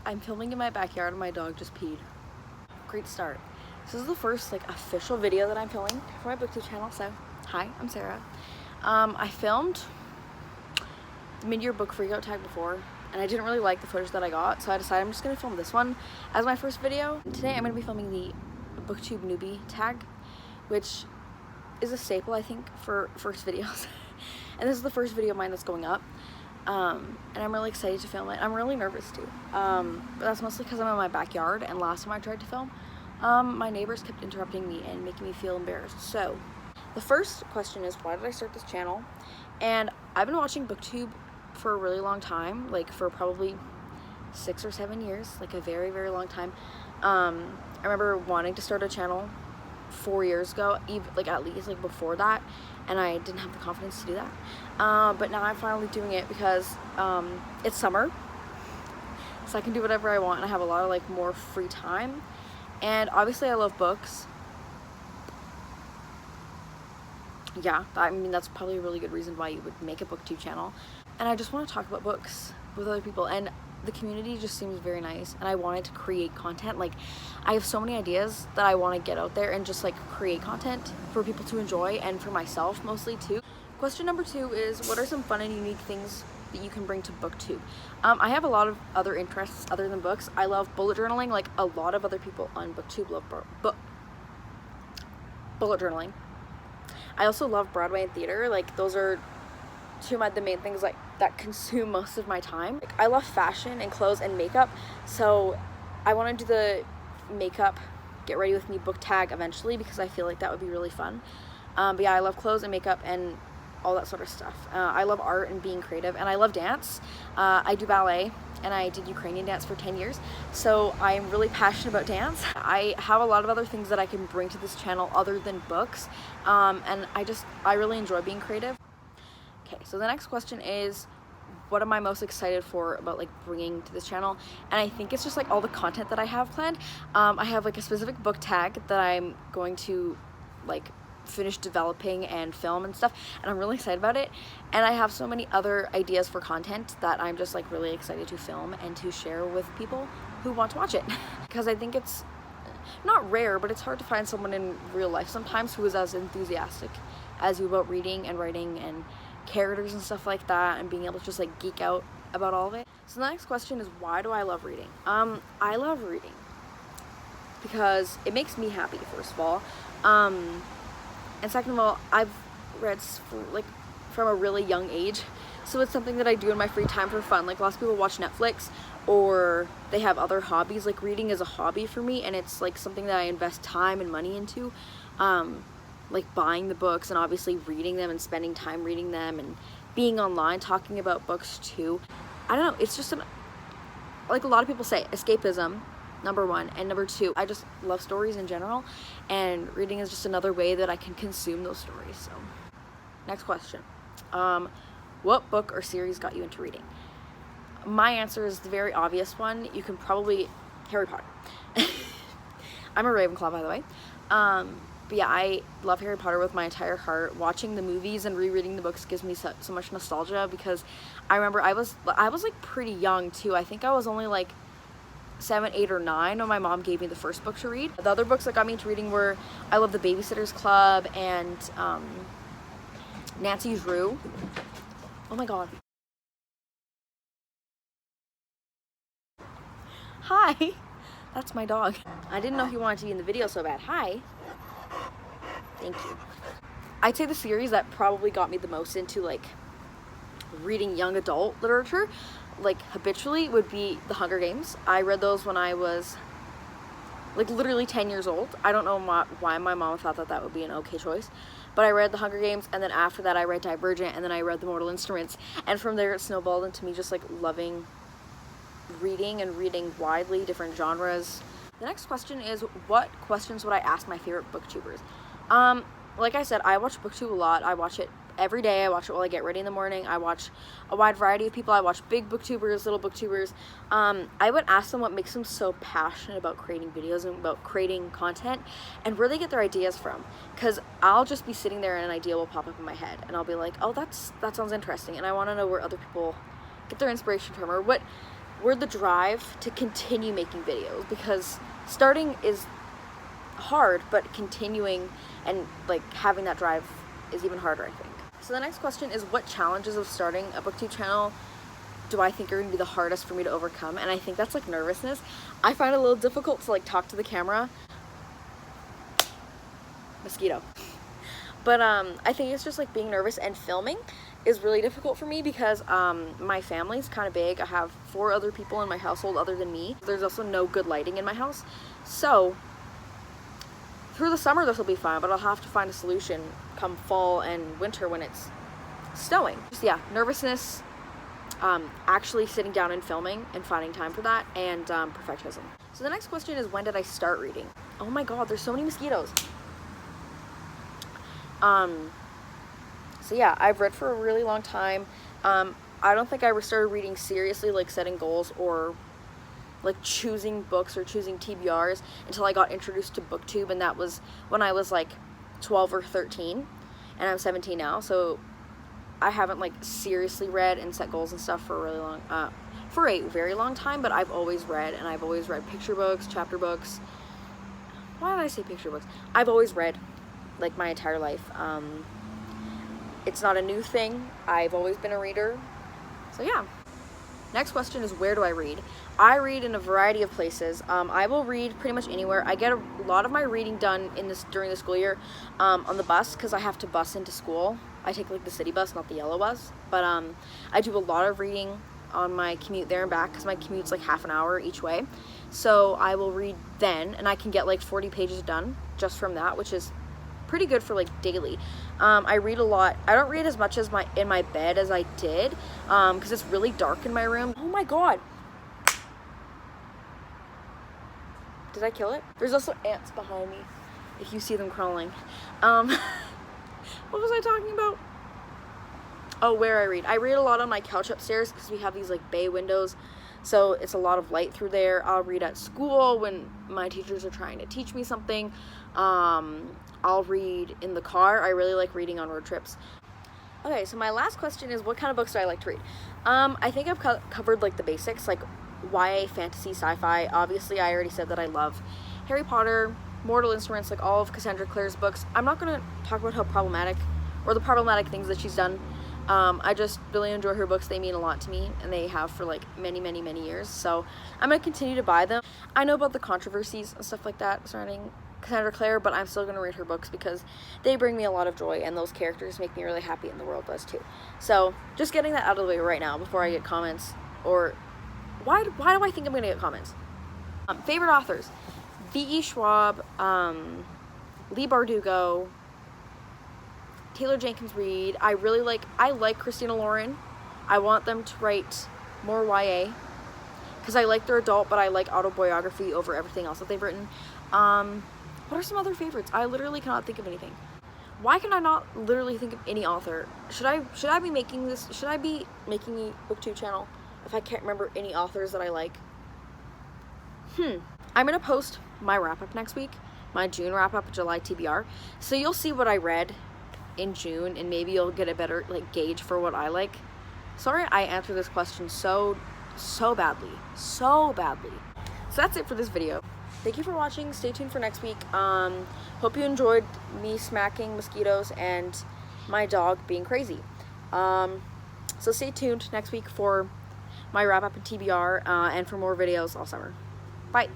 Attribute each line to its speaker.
Speaker 1: I'm filming in my backyard and my dog just peed. Great start. This is the first like official video that I'm filming for my Booktube channel, so hi, I'm Sarah. I filmed the mid-year book freakout tag before, and I didn't really like the footage that I got, so I decided I'm just going to film this one as my first video. Today I'm going to be filming the Booktube newbie tag, which is a staple, I think, for first videos. And this is the first video of mine that's going up. And I'm really excited to film it. I'm really nervous too. But that's mostly because I'm in my backyard, and last time I tried to film, my neighbors kept interrupting me and making me feel embarrassed. So the first question is, why did I start this channel? And I've been watching Booktube for a really long time, like for probably 6 or 7 years, like a very, very long time. I remember wanting to start a channel 4 years ago, even like at least like before that, and I didn't have the confidence to do that. But now I'm finally doing it because it's summer, so I can do whatever I want, and I have a lot of like more free time. And obviously I love books. Yeah, I mean that's probably a really good reason why you would make a Booktube channel. And I just want to talk about books with other people, and the community just seems very nice, and I wanted to create content. Like, I have so many ideas that I want to get out there and just like create content for people to enjoy, and for myself mostly too. Question number 2 is, what are some fun and unique things that you can bring to Booktube? I have a lot of other interests other than books. I love bullet journaling, like a lot of other people on Booktube love bullet journaling. I also love Broadway and theater. Like, those are two of the main things like that consume most of my time. Like, I love fashion and clothes and makeup, so I want to do the makeup get ready with me book tag eventually, because I feel like that would be really fun. But yeah, I love clothes and makeup and all that sort of stuff. I love art and being creative, and I love dance. I do ballet, and I did Ukrainian dance for 10 years, so I'm really passionate about dance. I have a lot of other things that I can bring to this channel other than books, and I really enjoy being creative. Okay, so the next question is, what am I most excited for about like bringing to this channel? And I think it's just like all the content that I have planned. I have like a specific book tag that I'm going to like finish developing and film and stuff, and I'm really excited about it. And I have so many other ideas for content that I'm just like really excited to film and to share with people who want to watch it. Because I think it's not rare, but it's hard to find someone in real life sometimes who is as enthusiastic as you about reading and writing and characters and stuff like that, and being able to just like geek out about all of it. So the next question is, why do I love reading? I love reading because it makes me happy, first of all, and second of all, I've read from a really young age, so it's something that I do in my free time for fun. Like, lots of people watch Netflix, or they have other hobbies. Like, reading is a hobby for me, and it's like something that I invest time and money into. Like buying the books and obviously reading them and spending time reading them, and being online talking about books too. I don't know, it's just like a lot of people say, escapism, number 1, and number 2, I just love stories in general, and reading is just another way that I can consume those stories. So next question, what book or series got you into reading? My answer is the very obvious one. You can probably, Harry Potter. I'm a Ravenclaw, by the way. But yeah, I love Harry Potter with my entire heart. Watching the movies and rereading the books gives me so much nostalgia, because I remember I was like pretty young too. I think I was only like 7, 8, or 9 when my mom gave me the first book to read. The other books that got me into reading were, I love The Babysitter's Club and Nancy's Rue. Oh my god. Hi! That's my dog. I didn't know he wanted to be in the video so bad. Hi! Thank you. I'd say the series that probably got me the most into like reading young adult literature, like habitually, would be The Hunger Games. I read those when I was like literally 10 years old. I don't know why my mom thought that would be an okay choice, but I read The Hunger Games, and then after that I read Divergent, and then I read The Mortal Instruments, and from there it snowballed into me just like loving reading and reading widely, different genres. The next question is, what questions would I ask my favorite booktubers? Like I said, I watch Booktube a lot. I watch it every day. I watch it while I get ready in the morning. I watch a wide variety of people. I watch big booktubers, little booktubers. I would ask them what makes them so passionate about creating videos and about creating content, and where they get their ideas from. Because I'll just be sitting there and an idea will pop up in my head, and I'll be like, oh, that sounds interesting, and I want to know where other people get their inspiration from, or what where the drive to continue making videos, because starting is hard, but continuing and like having that drive is even harder, I think. So the next question is, what challenges of starting a booktube channel do I think are going to be the hardest for me to overcome? And I think that's like nervousness. I find it a little difficult to like talk to the camera. Mosquito. But I think it's just like being nervous, and filming is really difficult for me because my family's kind of big. I have 4 other people in my household other than me. There's also no good lighting in my house. So through the summer this will be fine, but I'll have to find a solution come fall and winter when it's snowing. Just, yeah, nervousness, actually sitting down and filming and finding time for that, and perfectionism. So the next question is, when did I start reading? Oh my god, there's so many mosquitoes. So yeah, I've read for a really long time. I don't think I ever started reading seriously, like setting goals or like choosing books or choosing TBRs, until I got introduced to Booktube, and that was when I was like 12 or 13, and I'm 17 now, so I haven't like seriously read and set goals and stuff for a very long time, but I've always read, and I've always read picture books, chapter books. Why did I say picture books? I've always read like my entire life. It's not a new thing. I've always been a reader. So yeah. Next question is, where do I read? I read in a variety of places. I will read pretty much anywhere. I get a lot of my reading done during the school year on the bus, because I have to bus into school. I take like the city bus, not the yellow bus. But I do a lot of reading on my commute there and back, because my commute's like half an hour each way. So I will read then, and I can get like 40 pages done just from that, which is pretty good for like daily. I read a lot. I don't read as much as in my bed as I did, because it's really dark in my room. Oh my god, did I kill it? There's also ants behind me, if you see them crawling. What was I talking about? Oh, where I read. I read a lot on my couch upstairs, because we have these like bay windows, so it's a lot of light through there. I'll read at school when my teachers are trying to teach me something. I'll read in the car. I really like reading on road trips. Okay, so my last question is, what kind of books do I like to read? I think I've covered like the basics, like YA, fantasy, sci-fi. Obviously, I already said that I love Harry Potter, Mortal Instruments, like all of Cassandra Clare's books. I'm not going to talk about how problematic, or the problematic things that she's done. I just really enjoy her books. They mean a lot to me, and they have for like many, many, many years. So I'm going to continue to buy them. I know about the controversies and stuff like that surrounding Cassandra Clare, but I'm still going to read her books because they bring me a lot of joy, and those characters make me really happy, and the world does too. So just getting that out of the way right now before I get comments, or why do I think I'm going to get comments? Favorite authors: V.E. Schwab, Lee Bardugo, Taylor Jenkins Reid. I like Christina Lauren. I want them to write more YA, because I like their adult, but I like autobiography over everything else that they've written. What are some other favorites? I literally cannot think of anything. Why can I not literally think of any author? Should I be making a booktube channel if I can't remember any authors that I like? I'm gonna post my wrap-up next week, my June wrap-up, July TBR. So you'll see what I read in June, and maybe you'll get a better like gauge for what I like. Sorry I answered this question so badly. So that's it for this video. Thank you for watching. Stay tuned for next week. Hope you enjoyed me smacking mosquitoes and my dog being crazy. So stay tuned next week for my wrap up and TBR, and for more videos all summer. Bye.